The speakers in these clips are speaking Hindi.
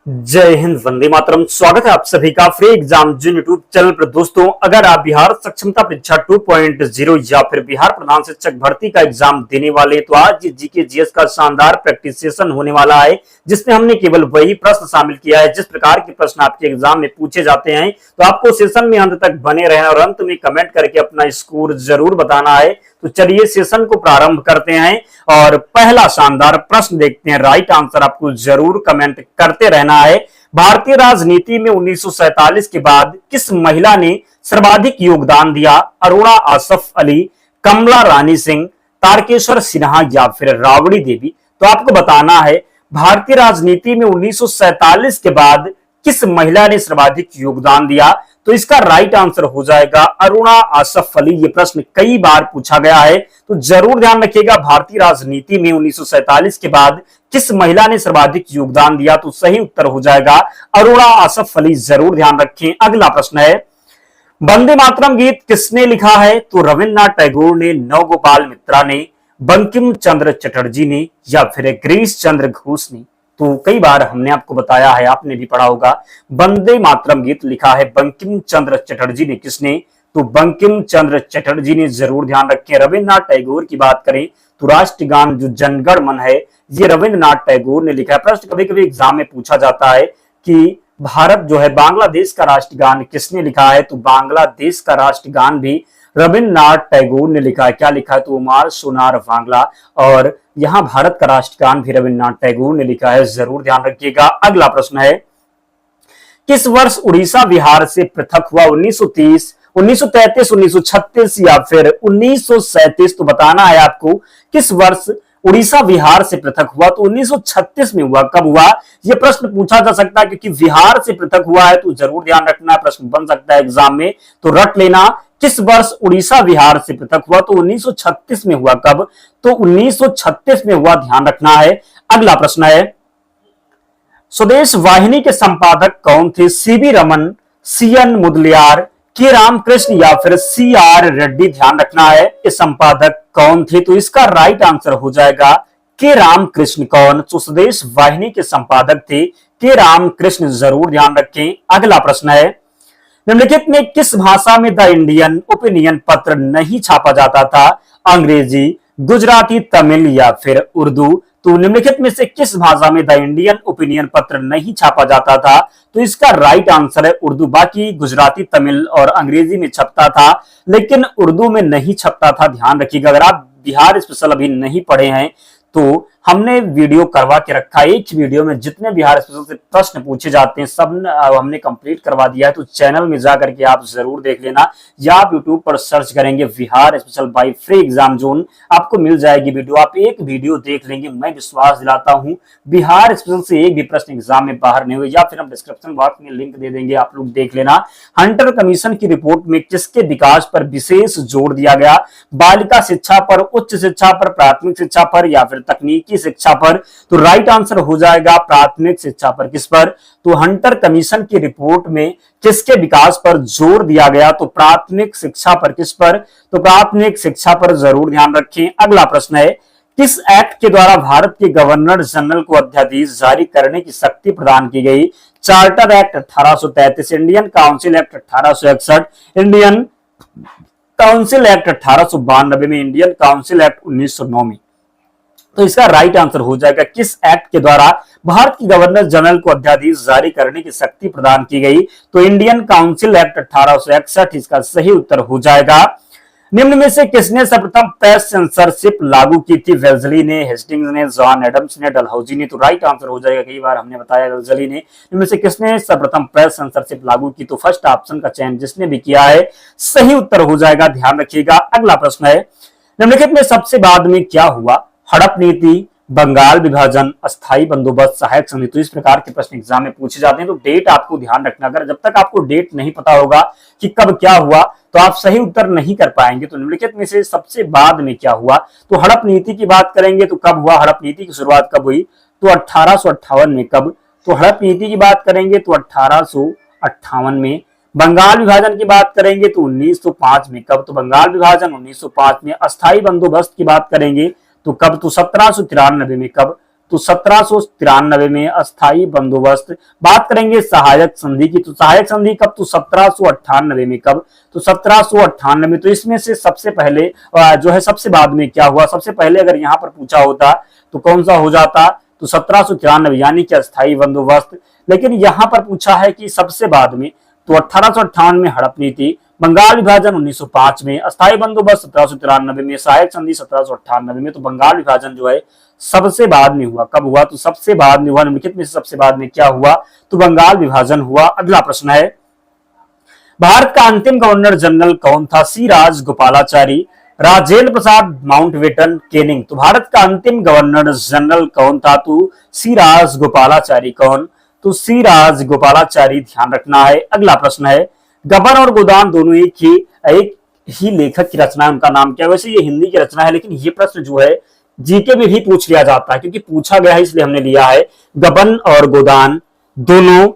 जय हिंद, वंदे मातरम। स्वागत है आप सभी का फ्री एग्जाम जिन यूट्यूब चैनल पर। दोस्तों, अगर आप बिहार सक्षमता परीक्षा 2.0 या फिर बिहार प्रधान शिक्षक भर्ती का एग्जाम देने वाले, तो आज जीके जीएस का शानदार प्रैक्टिस सेशन होने वाला है, जिसमें हमने केवल वही प्रश्न शामिल किया है जिस प्रकार के प्रश्न आपके एग्जाम में पूछे जाते हैं। तो आपको सेशन में अंत तक बने रहना और अंत में कमेंट करके अपना स्कोर जरूर बताना है। तो चलिए सेशन को प्रारंभ करते हैं और पहला शानदार प्रश्न देखते हैं। राइट आंसर आपको जरूर कमेंट करते रहना है। भारतीय राजनीति में 1947 के बाद किस महिला ने सर्वाधिक योगदान दिया? अरुणा आसफ अली, कमला रानी सिंह, तारकेश्वर सिन्हा या फिर राबड़ी देवी? तो आपको बताना है भारतीय राजनीति में 1947 के बाद किस महिला ने सर्वाधिक योगदान दिया? तो इसका राइट आंसर हो जाएगा अरुणा आसफ अली। ये प्रश्न कई बार पूछा गया है, तो जरूर ध्यान रखिएगा। भारतीय राजनीति में 1947 के बाद किस महिला ने सर्वाधिक योगदान दिया? तो सही उत्तर हो जाएगा अरुणा आसफ अली। जरूर ध्यान रखें। अगला प्रश्न है, वंदे मातरम गीत किसने लिखा है? तो रविन्द्रनाथ टैगोर ने, नवगोपाल मित्रा ने, बंकिम चंद्र चटर्जी ने या फिर गिरीश चंद्र घोष ने? तो कई बार हमने आपको बताया है, आपने भी पढ़ा होगा, वंदे मातरम गीत लिखा है बंकिम चंद्र चटर्जी ने। किसने? तो बंकिम चंद्र चटर्जी ने। जरूर ध्यान रखें। रविन्द्रनाथ टैगोर की बात करें तो राष्ट्रगान जो जनगण मन है, ये रविन्द्रनाथ टैगोर ने लिखा है। प्रश्न कभी कभी एग्जाम में पूछा जाता है कि भारत जो है, बांग्लादेश का राष्ट्रगान किसने लिखा है? तो बांग्लादेश का राष्ट्रगान भी रविन्द्रनाथ टैगोर ने लिखा है। क्या लिखा है? तो उमार सोनार बांग्ला। और यहां भारत का राष्ट्रगान भी रविन्द्रनाथ टैगोर ने लिखा है। जरूर ध्यान रखिएगा। अगला प्रश्न है, किस वर्ष उड़ीसा बिहार से पृथक हुआ? 1930, 1933, 1936 या फिर 1937? तो बताना है आपको किस वर्ष उड़ीसा बिहार से पृथक हुआ। तो 1936 में हुआ। कब हुआ? यह प्रश्न पूछा जा सकता है, क्योंकि बिहार से पृथक हुआ है, तो जरूर ध्यान रखना। प्रश्न बन सकता है एग्जाम में, तो रट लेना। किस वर्ष उड़ीसा बिहार से पृथक हुआ? तो 1936 में हुआ। कब? तो 1936 में हुआ। ध्यान रखना है। अगला प्रश्न है, स्वदेश वाहिनी के संपादक कौन थे? सीवी रमन, सीएन मुदलियार, के रामकृष्ण या फिर सीआर रेड्डी? ध्यान रखना है, ये संपादक कौन थे? तो इसका राइट आंसर हो जाएगा के रामकृष्ण। कौन? तो स्वदेश वाहिनी के संपादक थे के रामकृष्ण। जरूर ध्यान रखें। अगला प्रश्न है, निम्नलिखित में किस भाषा में द इंडियन ओपिनियन पत्र नहीं छापा जाता था? अंग्रेजी, गुजराती, तमिल या फिर उर्दू? तो निम्नलिखित में से किस भाषा में द इंडियन ओपिनियन पत्र नहीं छापा जाता था? तो इसका राइट आंसर है उर्दू। बाकी गुजराती, तमिल और अंग्रेजी में छपता था, लेकिन उर्दू में नहीं छपता था। ध्यान रखिएगा। अगर आप बिहार स्पेशल अभी नहीं पढ़े हैं तो हमने वीडियो करवा के रखा है। एक वीडियो में जितने बिहार स्पेशल से प्रश्न पूछे जाते हैं सब हमने कंप्लीट करवा दिया है। तो चैनल में जाकर के आप जरूर देख लेना, या आप यूट्यूब पर सर्च करेंगे Bihar special by free exam zone, आपको मिल जाएगी वीडियो। आप एक वीडियो देख लेंगे, मैं विश्वास दिलाता हूं बिहार स्पेशल से एक भी प्रश्न एग्जाम में बाहर नहीं हुए। या फिर हम डिस्क्रिप्शन बॉक्स में लिंक दे देंगे, आप लोग देख लेना। हंटर कमीशन की रिपोर्ट में किसके विकास पर विशेष जोर दिया गया? बालिका शिक्षा पर, उच्च शिक्षा पर, प्राथमिक शिक्षा पर या फिर तकनीकी शिक्षा पर? तो राइट आंसर हो जाएगा प्राथमिक शिक्षा पर। किस पर? तो हंटर कमीशन की रिपोर्ट में किसके विकास पर जोर दिया गया? तो प्राथमिक शिक्षा पर। किस पर? तो प्राथमिक शिक्षा पर। जरूर ध्यान रखें। अगला प्रश्न है, किस एक्ट के द्वारा भारत के गवर्नर जनरल को अध्यादेश जारी करने की शक्ति प्रदान की गई? Charter act 1833, Indian council act 1861, Indian council act 1892 में, इंडियन काउंसिल एक्ट 1909 में? तो इसका राइट आंसर हो जाएगा किस एक्ट के द्वारा भारत की गवर्नर जनरल को अध्यादेश जारी करने की शक्ति प्रदान की गई? तो इंडियन काउंसिल एक्ट 1861 इसका सही उत्तर हो जाएगा। निम्न में से किसने सर्वप्रथम प्रेस सेंसरशिप लागू की थी? वेल्जली ने, हेस्टिंग्स ने, जॉन एडम्स ने, डलहौजी ने? तो राइट आंसर हो जाएगा, कई बार हमने बताया वेल्जली ने। इनमें से किसने सर्वप्रथम प्रेस सेंसरशिप लागू की? तो फर्स्ट ऑप्शन का चयन जिसने भी किया है सही उत्तर हो जाएगा। ध्यान रखिएगा। अगला प्रश्न है, निम्नलिखित में सबसे बाद में क्या हुआ? हड़प नीति, बंगाल विभाजन, अस्थायी बंदोबस्त, सहायक समिति? तो इस प्रकार के प्रश्न एग्जाम में पूछे जाते हैं। तो डेट आपको ध्यान रखना। अगर जब तक आपको डेट नहीं पता होगा कि कब क्या हुआ, तो आप सही उत्तर नहीं कर पाएंगे। तो निम्नलिखित में से सबसे बाद में क्या हुआ? तो हड़प नीति की बात करेंगे तो कब हुआ? हड़प नीति की शुरुआत कब हुई? तो 1858 में। कब? तो हड़प नीति की बात करेंगे तो 1858 में। बंगाल विभाजन की बात करेंगे तो 1905 में। कब? तो बंगाल विभाजन 1905 में। अस्थायी बंदोबस्त की बात करेंगे तो कब? तो 1793 में। कब? तो 1793 में। अस्थाई बंदोबस्त, बात करेंगे सहायक संधि की, तो सहायक संधि कब, तो 1798 में। कब, तो 1798। तो इसमें से सबसे पहले जो है सबसे बाद में क्या हुआ, सबसे पहले अगर यहां पर पूछा होता तो कौन सा हो जाता, तो 1793 यानी कि अस्थाई बंदोबस्त। लेकिन यहां पर पूछा है कि सबसे बाद में, तो 1858 में हड़प नीति, बंगाल विभाजन 1905 में, अस्थाई बंदोबस्त 1793 में, सहायक संधि 1798 में। तो बंगाल विभाजन जो है सबसे बाद में हुआ। कब हुआ, तो सबसे बाद में हुआ। निम्नलिखित में से सबसे बाद में क्या हुआ, तो बंगाल विभाजन हुआ। अगला प्रश्न है, भारत का अंतिम गवर्नर जनरल कौन था, सी राजगोपालाचारी, राजेंद्र प्रसाद माउंटबेटन, केनिंग। तो भारत का अंतिम गवर्नर जनरल कौन था, तो सी राजगोपालाचारी। कौन, तो सी राजगोपालाचारी, ध्यान रखना है। अगला प्रश्न है, गबन और गोदान दोनों एक ही लेखक की रचना है, उनका नाम क्या है। वैसे ये हिंदी की रचना है, लेकिन ये प्रश्न जो है जीके में भी पूछ लिया जाता है, क्योंकि पूछा गया है इसलिए हमने लिया है। गबन और गोदान दोनों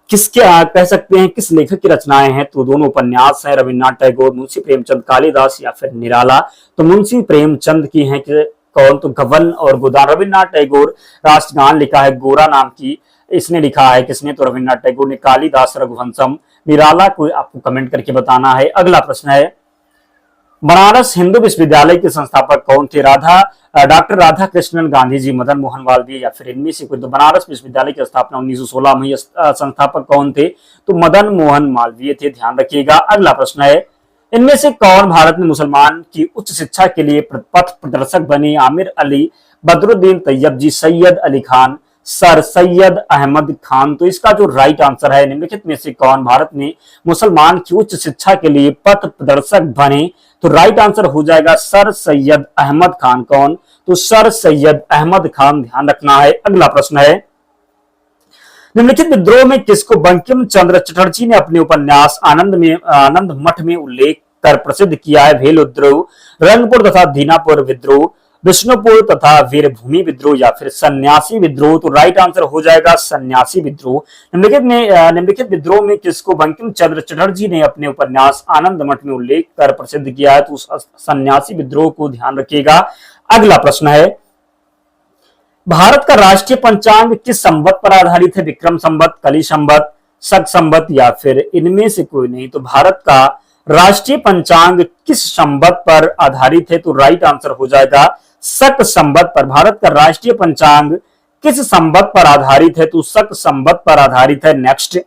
किसके कह सकते हैं, किस लेखक की रचनाएं हैं, तो दोनों उपन्यास हैं, रविन्द्रनाथ टैगोर, मुंशी प्रेमचंद, कालिदास या फिर निराला। तो मुंशी प्रेमचंद की हैं कि कौन, तो गबन और गोदान। रविन्द्रनाथ टैगोर राष्ट्रगान लिखा है, गोरा नाम की इसने लिखा है, किसने, तो रविन्द्रनाथ टैगोर ने। कालिदास रघुवंशम, निराला को आपको कमेंट करके बताना है। अगला प्रश्न है, बनारस हिंदू विश्वविद्यालय के संस्थापक कौन थे, डॉक्टर राधा कृष्णन, गांधी जी, मदन मोहन मालवीय या फिर इनमें से कोई। तो बनारस विश्वविद्यालय की स्थापना 1916 में, संस्थापक कौन थे, तो मदन मोहन मालवीय थे, ध्यान रखिएगा। अगला प्रश्न है, इनमें से कौन भारत में मुसलमान की उच्च शिक्षा के लिए पथ प्रदर्शक बने, आमिर अली, बदरुद्दीन तैयब जी, सैयद अली खान, सर सैयद अहमद खान। तो इसका जो राइट आंसर है, निम्नलिखित में से कौन भारत में मुसलमान की उच्च शिक्षा के लिए पथ प्रदर्शक बने, तो राइट आंसर हो जाएगा सर सैयद अहमद खान। कौन, तो सर सैयद अहमद खान, ध्यान रखना है। अगला प्रश्न है, निम्नलिखित विद्रोह में किसको बंकिम चंद्र चटर्जी ने अपने उपन्यास आनंद मठ में उल्लेख कर प्रसिद्ध किया है, भेल विद्रोह, रंगपुर तथा दीनापुर विद्रोह, विष्णुपुर तथा वीरभूमि विद्रोह या फिर सन्यासी विद्रोह। तो राइट आंसर हो जाएगा सन्यासी विद्रोह। निम्नलिखित विद्रोह में किसको बंकिम चंद्र चटर्जी ने अपने उपन्यास आनंद मठ में उल्लेख कर प्रसिद्ध किया है, तो सन्यासी विद्रोह को ध्यान रखिएगा। अगला प्रश्न है, भारत का राष्ट्रीय पंचांग किस संवत पर आधारित है, विक्रम संवत, कली संवत, शक संवत या फिर इनमें से कोई नहीं। तो भारत का राष्ट्रीय पंचांग किस संवत पर आधारित है, तो राइट आंसर हो जाएगा शक संवत पर। भारत का राष्ट्रीय पंचांग किस संवत पर आधारित है, तो शक संवत पर आधारित है। नेक्स्ट,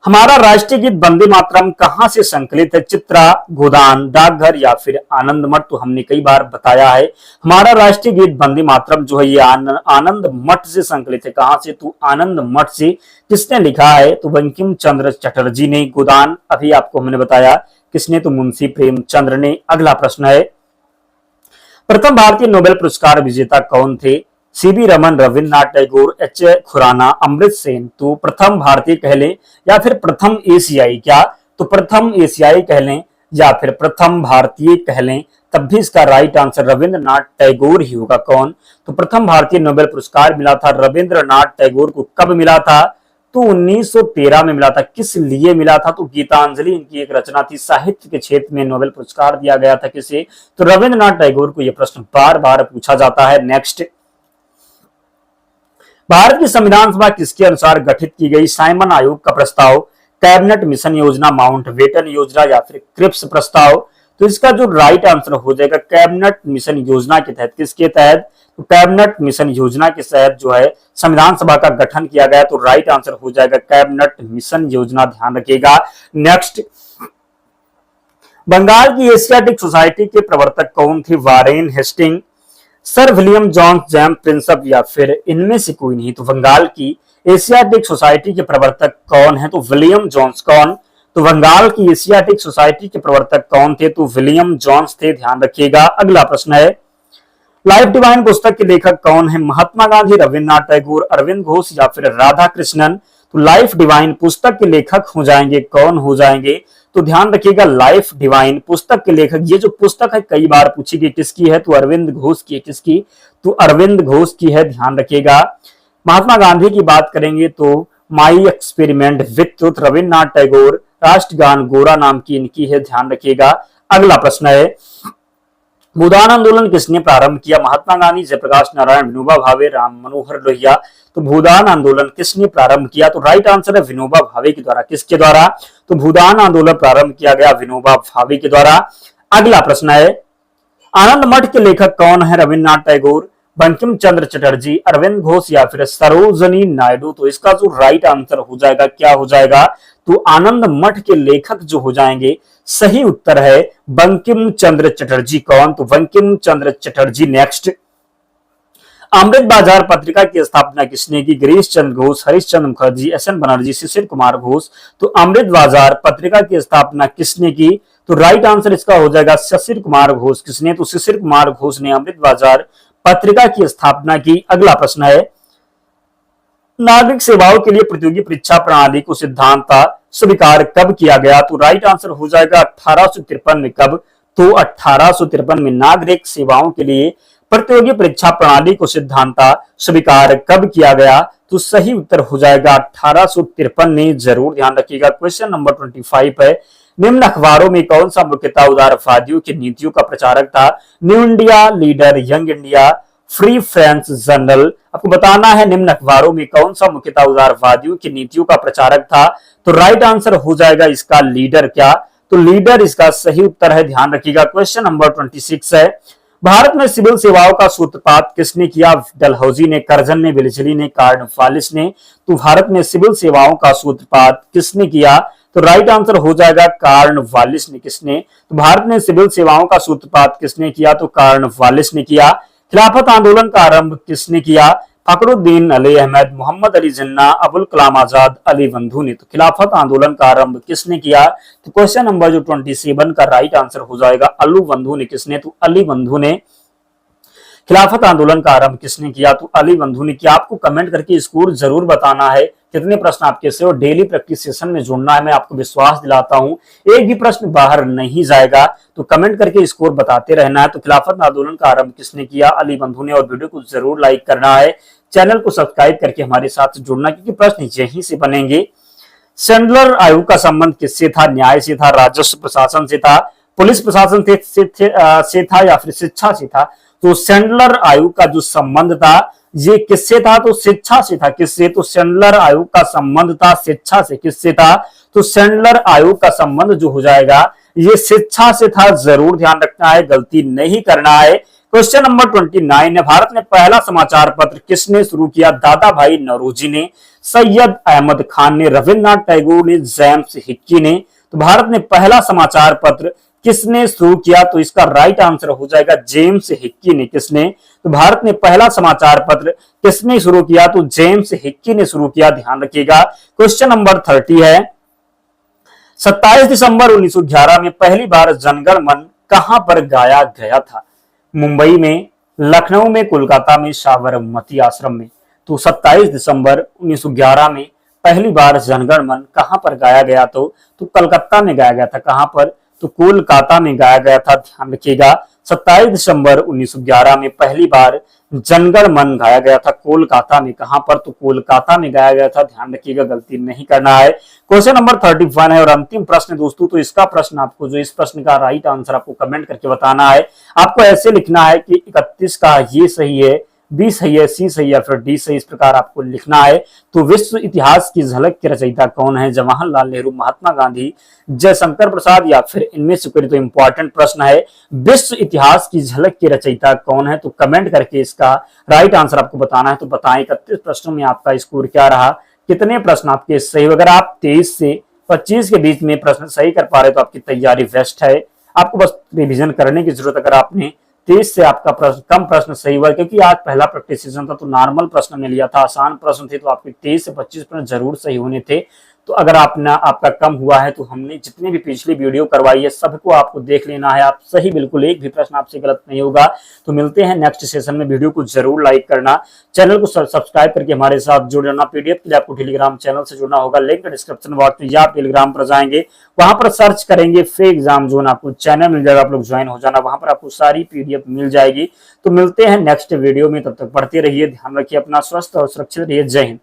हमारा राष्ट्रीय गीत वंदे मातरम कहां से संकलित है, चित्रा, गोदान, डाकघर या फिर आनंद मठ। तो हमने कई बार बताया है, हमारा राष्ट्रीय गीत वंदे मातरम जो है ये आनंद मठ से संकलित है। कहां से, तो आनंद मठ से। किसने लिखा है, तो बंकिम चंद्र चटर्जी ने। गोदान अभी आपको हमने बताया किसने, तो मुंशी प्रेमचंद्र ने। अगला प्रश्न है, प्रथम भारतीय नोबेल पुरस्कार विजेता कौन थे, सीवी रमन, रविन्द्रनाथ टैगोर, एच खुराना, अमृत सेन। तो प्रथम भारतीय कह लें या फिर प्रथम एशियाई, क्या, तो प्रथम एशियाई कह लें या फिर प्रथम भारतीय कह लें, तब भी इसका राइट आंसर रविन्द्रनाथ टैगोर ही होगा। कौन, तो प्रथम भारतीय नोबेल पुरस्कार मिला था रविन्द्रनाथ टैगोर को। कब मिला था, तो 1913 में मिला था। किस लिए मिला था, तो गीतांजलि इनकी एक रचना थी, साहित्य के क्षेत्र में नोबेल पुरस्कार दिया गया था किसे, तो रविन्द्रनाथ टैगोर को। यह प्रश्न बार बार पूछा जाता है। नेक्स्ट, भारत की संविधान सभा किसके अनुसार गठित की गई, साइमन आयोग का प्रस्ताव, कैबिनेट मिशन योजना, माउंटबेटन योजना या फिर क्रिप्स प्रस्ताव। तो इसका जो राइट आंसर हो जाएगा कैबिनेट मिशन योजना के तहत। किसके तहत, तो कैबिनेट मिशन योजना के तहत जो है संविधान सभा का गठन किया गया। तो राइट आंसर हो जाएगा कैबिनेट मिशन योजना, ध्यान रखिएगा। नेक्स्ट, बंगाल की एशियाटिक सोसाइटी के प्रवर्तक कौन थे, Warren Hasting, sir William Jones, James Prinsep या फिर इनमें से कोई नहीं। तो बंगाल की एशियाटिक सोसाइटी के प्रवर्तक कौन है, तो विलियम जॉन्स। कौन, तो बंगाल की एशियाटिक सोसाइटी के प्रवर्तक कौन थे, तो विलियम जॉन्स थे, ध्यान रखिएगा। अगला प्रश्न है, लाइफ डिवाइन पुस्तक के लेखक कौन है, महात्मा गांधी, रविन्द्रनाथ टैगोर, अरविंद घोष या फिर राधा कृष्णन। तो लाइफ डिवाइन पुस्तक के लेखक हो जाएंगे, कौन हो जाएंगे, तो ध्यान रखिएगा लाइफ डिवाइन पुस्तक के लेखक। ये जो पुस्तक है कई बार पूछी गई, किसकी है, तो अरविंद घोष की है। किसकी, तो अरविंद घोष की है, ध्यान रखिएगा। महात्मा गांधी की बात करेंगे तो my experiment with truth, Rabindranath Tagore, राष्ट्रगान गोरा नाम की इनकी है, ध्यान रखिएगा। अगला प्रश्न है, भूदान आंदोलन किसने प्रारंभ किया? महात्मा गांधी, जयप्रकाश नारायण, विनोबा भावे, राम मनोहर लोहिया। तो भूदान आंदोलन किसने प्रारंभ किया? तो राइट आंसर है विनोबा भावे के द्वारा। किसके द्वारा? तो भूदान आंदोलन प्रारंभ किया गया विनोबा भावे के द्वारा। अगला प्रश्न है, आनंद मठ के लेखक कौन है? रविन्द्रनाथ टैगोर, बंकिम चंद्र चटर्जी, अरविंद घोष या फिर सरोजनी नायडू। तो इसका जो राइट आंसर हो जाएगा क्या हो जाएगा? तो आनंद मठ के लेखक जो हो जाएंगे, सही उत्तर है बंकिम चंद्र चटर्जी। कौन? तो बंकिम चंद्र चटर्जी। नेक्स्ट, अमृत बाजार पत्रिका की स्थापना किसने की? गिरीश चंद्र घोष, हरीश चंद्र मुखर्जी, एस.एन. बनर्जी, शिशिर कुमार घोष। तो अमृत बाजार पत्रिका की स्थापना किसने की? तो राइट आंसर इसका हो जाएगा शिशिर कुमार घोष। किसने? तो शिशिर कुमार घोष ने अमृत बाजार पत्रिका की स्थापना की। अगला प्रश्न है, नागरिक सेवाओं के लिए प्रतियोगी परीक्षा प्रणाली को सिद्धांत स्वीकार कब किया गया? तो राइट आंसर हो जाएगा 1853 में। कब? तो 1853 में नागरिक सेवाओं के लिए प्रतियोगी परीक्षा प्रणाली को सिद्धांत स्वीकार कब किया गया? तो सही उत्तर हो जाएगा 1853 में। जरूर ध्यान रखिएगा। क्वेश्चन नंबर 25 है, निम्न अखबारों में कौन सा मुख्यतः उदारवादियों की नीतियों का प्रचारक था? New India, leader, young India, free French journal. आपको बताना है निम्न अखबारों में कौन सा मुख्यतः उदारवादियों की नीतियों का प्रचारक था? तो राइट आंसर हो जाएगा इसका लीडर। क्या? तो लीडर इसका सही उत्तर है। ध्यान रखिएगा। क्वेश्चन नंबर 26 है, भारत में सिविल सेवाओं का सूत्रपात किसने किया? डलहौजी ने, कर्जन ने, वेलेस्ली ने, कार्नवालिस ने। तो भारत में सिविल सेवाओं का सूत्रपात किसने किया? तो राइट आंसर हो जाएगा कार्नवालिस ने। किसने? तो भारत में सिविल सेवाओं का सूत्रपात किसने किया? तो कार्नवालिस ने किया। खिलाफत आंदोलन का आरंभ किसने किया? फखरुद्दीन अली अहमद, मोहम्मद अली जिन्ना, अबुल कलाम आजाद, अली बंधु ने। तो खिलाफत आंदोलन का आरंभ किसने किया? तो क्वेश्चन नंबर जो 27 का राइट आंसर हो जाएगा अली बंधु ने। किसने? तो अली बंधु ने खिलाफत आंदोलन का आरंभ किसने किया? तो अली बंधु ने किया। आपको कमेंट करके स्कोर जरूर बताना है कितने प्रश्न आपके से, और डेली प्रैक्टिस सेशन में जुड़ना है। मैं आपको विश्वास दिलाता हूं एक भी प्रश्न बाहर नहीं जाएगा। तो कमेंट करके स्कोर बताते रहना है। तो खिलाफत आंदोलन का आरंभ किसने किया? अली बंधु ने। और वीडियो को जरूर लाइक करना है, चैनल को सब्सक्राइब करके हमारे साथ जुड़ना, क्योंकि प्रश्न यहीं से बनेंगे। सैंडलर आयोग का संबंध किससे था? न्याय से था, राजस्व प्रशासन से था, पुलिस प्रशासन से था या फिर शिक्षा से था? तो सैंडलर आयोग का जो संबंध था ये किससे था? तो शिक्षा से था। किससे? तो सैंडलर आयोग का संबंध था शिक्षा से। किससे था? तो सैंडलर आयोग का संबंध जो हो जाएगा ये शिक्षा से था। जरूर ध्यान रखना है, गलती नहीं करना है। क्वेश्चन नंबर 29 है, भारत में पहला समाचार पत्र किसने शुरू किया? दादा भाई नौरोजी ने, सैयद अहमद खान ने, रविन्द्रनाथ टैगोर ने, जेम्स हिक्की ने। तो भारत में पहला समाचार पत्र किसने शुरू किया? तो इसका राइट आंसर हो जाएगा जेम्स हिक्की ने। किसने? तो भारत में पहला समाचार पत्र किसने शुरू किया? तो जेम्स हिक्की ने शुरू किया। ध्यान रखिएगा। क्वेश्चन नंबर 30 है, 27 दिसंबर 1911 में पहली बार जनगण मन कहां पर गाया गया था? मुंबई में, लखनऊ में, कोलकाता में, साबरमती आश्रम में। तो 27 दिसंबर 1911 में पहली बार जनगण मन कहां पर गाया गया? तो कलकत्ता में गाया गया था। कहां पर? तो कोलकाता में गाया गया था। ध्यान रखिएगा। 27 दिसंबर 1911 में पहली बार जनगण मन गाया गया था कोलकाता में। कहां पर? तो कोलकाता में गाया गया था। ध्यान रखिएगा, गलती नहीं करना है। क्वेश्चन नंबर 31 है और अंतिम प्रश्न दोस्तों। तो इसका प्रश्न आपको, जो इस प्रश्न का राइट आंसर आपको कमेंट करके बताना है। आपको ऐसे लिखना है कि 31 का ये सही है, बी सही है, सी सही या फिर डी सही, इस प्रकार आपको लिखना है। तो विश्व इतिहास की झलक के रचयिता कौन है? जवाहरलाल नेहरू, महात्मा गांधी, जयशंकर प्रसाद या फिर इनमें से कोई? तो इंपॉर्टेंट प्रश्न है, विश्व इतिहास की झलक के रचयिता कौन है? तो कमेंट करके इसका राइट आंसर आपको बताना है। तो बताएं 31 प्रश्नों में आपका स्कोर क्या रहा, कितने प्रश्न आपके सही? अगर आप 23 से 25 के बीच में प्रश्न सही कर पा रहे तो आपकी तैयारी बेस्ट है। आपको बस रिविजन करने की जरूरत। अगर आपने 30 से आपका प्रश्न कम प्रश्न सही हुआ, क्योंकि आज पहला प्रैक्टिस सेशन था तो नॉर्मल प्रश्न में लिया था, आसान प्रश्न थे, तो आपके 23 से 25 प्रश्न जरूर सही होने थे। तो अगर आपका कम हुआ है तो हमने जितनी भी पिछली वीडियो करवाई है सबको आपको देख लेना है। आप सही बिल्कुल, एक भी प्रश्न आपसे गलत नहीं होगा। तो मिलते हैं नेक्स्ट सेशन में। वीडियो को जरूर लाइक करना, चैनल को सब्सक्राइब करके हमारे साथ जुड़ जाना। पीडीएफ के लिए आपको टेलीग्राम चैनल से जुड़ना होगा, लिंक डिस्क्रिप्शन बॉक्स में, या आप टेलीग्राम पर जाएंगे, वहां पर सर्च करेंगे फ्री एग्जाम जोन, आपको चैनल मिल जाएगा, आप लोग ज्वाइन हो जाना, वहां पर आपको सारी पीडीएफ मिल जाएगी। तो मिलते हैं नेक्स्ट वीडियो में, तब तक पढ़ते रहिए, ध्यान रखिए अपना, स्वस्थ और सुरक्षित रहिए। जय हिंद।